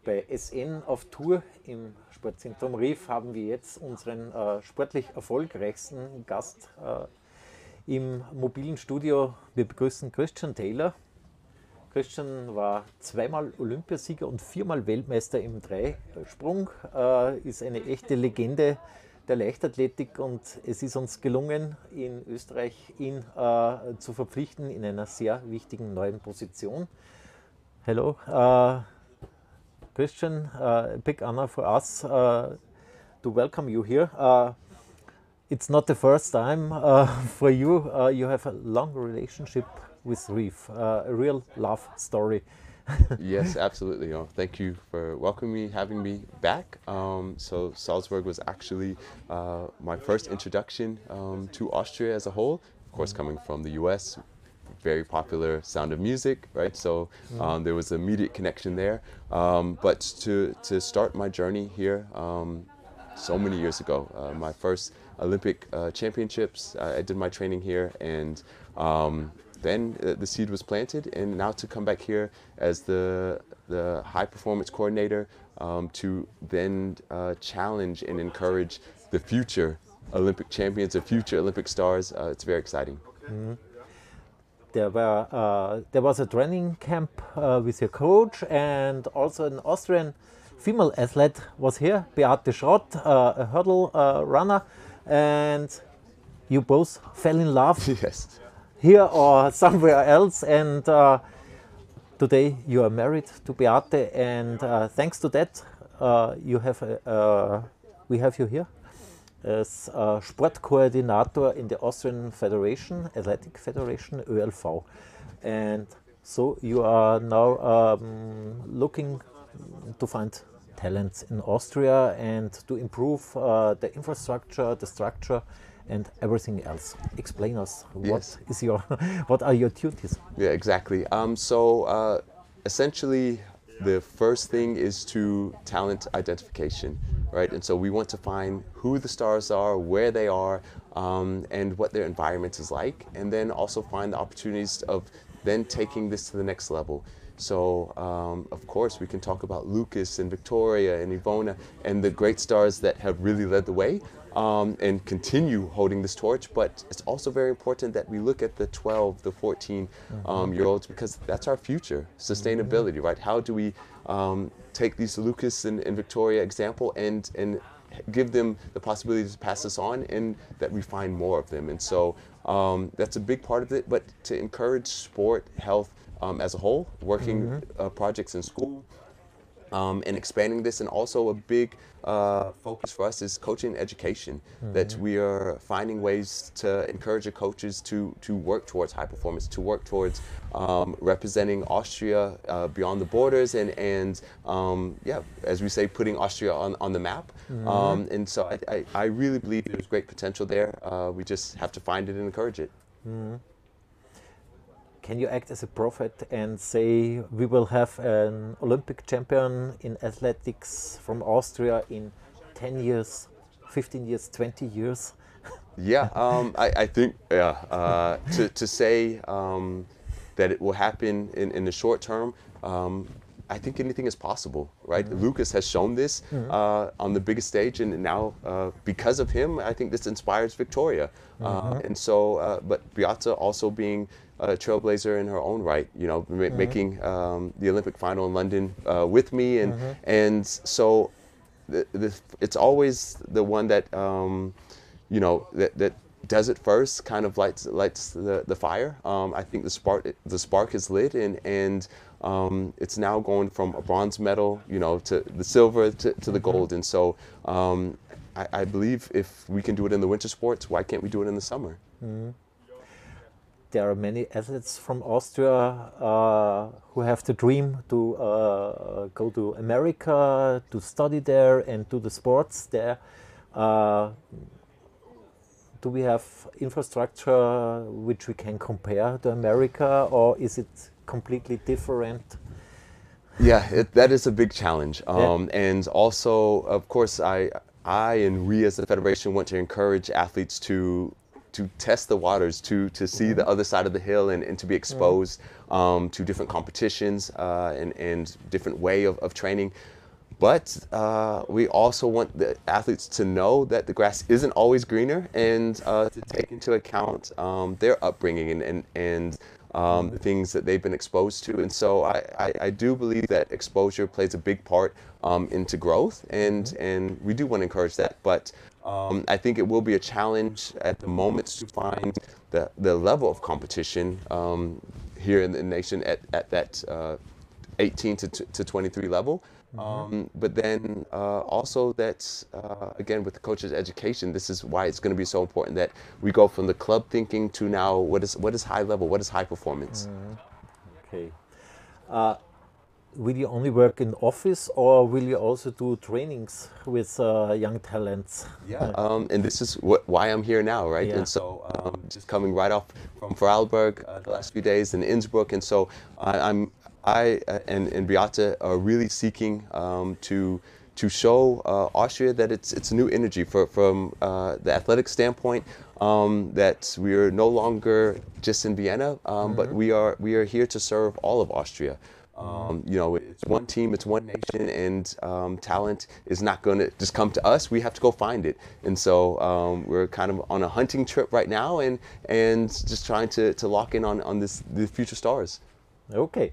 Bei SN auf Tour im Sportzentrum Rief haben wir jetzt unseren sportlich erfolgreichsten Gast im mobilen Studio. Wir begrüßen Christian Taylor. Christian war zweimal Olympiasieger und viermal Weltmeister im Dreisprung, ist eine echte Legende der Leichtathletik und es ist uns gelungen, in Österreich ihn zu verpflichten in einer sehr wichtigen neuen Position. Hello, Christian, big honor for us to welcome you here. It's not the first time for you. You have a long relationship with Reef, a real love story. Yes, absolutely. Thank you for welcoming me, having me back. So Salzburg was actually my first introduction to Austria as a whole. Of course, coming from the US, very popular Sound of Music, right? So there was an immediate connection there. But to start my journey here so many years ago, my first Olympic championships, I did my training here, and then the seed was planted, and now to come back here as the high performance coordinator to then challenge and encourage the future Olympic champions, the future Olympic stars, it's very exciting. There was a training camp with your coach, and also an Austrian female athlete was here, Beate Schrott, a hurdle runner, and you both fell in love. Yes. Here or somewhere else, and today you are married to Beate, and thanks to that we have you here as Sportkoordinator in the Austrian Federation, Athletic Federation, ÖLV. And so you are now looking to find talents in Austria and to improve the infrastructure, the structure, and everything else. Explain us Yes. What are your duties? Yeah, exactly. So essentially, the first thing is to talent identification, right? And so we want to find who the stars are, where they are, and what their environment is like, and then also find the opportunities of then taking this to the next level. So, of course, we can talk about Lucas and Victoria and Ivona and the great stars that have really led the way and continue holding this torch. But it's also very important that we look at the 12, the 14-year-olds, because that's our future, sustainability, right? How do we take these Lucas and Victoria example and give them the possibility to pass this on, and that we find more of them. And so that's a big part of it, but to encourage sport, health, as a whole, working projects in school, and expanding this. And also a big focus for us is coaching education, that we are finding ways to encourage the coaches to work towards high performance, to work towards representing Austria beyond the borders, and yeah, as we say, putting Austria on the map. And so I really believe there's great potential there. We just have to find it and encourage it. Can you act as a prophet and say we will have an Olympic champion in athletics from Austria in 10 years, 15 years, 20 years? Yeah, I think to say that it will happen in the short term, I think anything is possible, right? Lucas has shown this on the biggest stage, and now because of him, I think this inspires Victoria. And so, but Beate also being a trailblazer in her own right, you know, making the Olympic final in London with me, and so it's always the one that you know that does it first, kind of lights the fire. I think the spark is lit, and it's now going from a bronze medal, you know, to the silver to the gold. And so I believe if we can do it in the winter sports, why can't we do it in the summer? There are many athletes from Austria who have the dream to go to America, to study there and do the sports there. Do we have infrastructure which we can compare to America, or is it completely different? Yeah, that is a big challenge. And also, of course, I and we as the federation want to encourage athletes to to test the waters, to see the other side of the hill, and to be exposed to different competitions and different way of training. But we also want the athletes to know that the grass isn't always greener, and to take into account their upbringing and the things that they've been exposed to. And so I do believe that exposure plays a big part into growth, and we do want to encourage that. But I think it will be a challenge at the moment to find the level of competition here in the nation at that 18 to 23 level. But then also that, again, with the coach's education, this is why it's going to be so important that we go from the club thinking to now what is high level, what is high performance. Okay. Will you only work in office, or will you also do trainings with young talents? Yeah, and this is why I'm here now, right? Yeah. And so just coming right off from Vorarlberg the last few days in Innsbruck, and so I and Beate are really seeking to show Austria that it's a new energy from the athletic standpoint, that we are no longer just in Vienna, but we are here to serve all of Austria. You know, it's one team, it's one nation, and talent is not going to just come to us. We have to go find it. And so we're kind of on a hunting trip right now, and just trying to lock in on the future stars. Okay.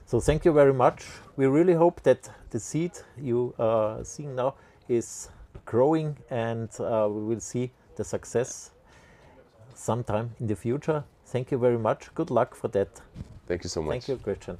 So thank you very much. We really hope that the seed you are seeing now is growing, and we will see the success sometime in the future. Thank you very much. Good luck for that. Thank you so much. Thank you, Christian.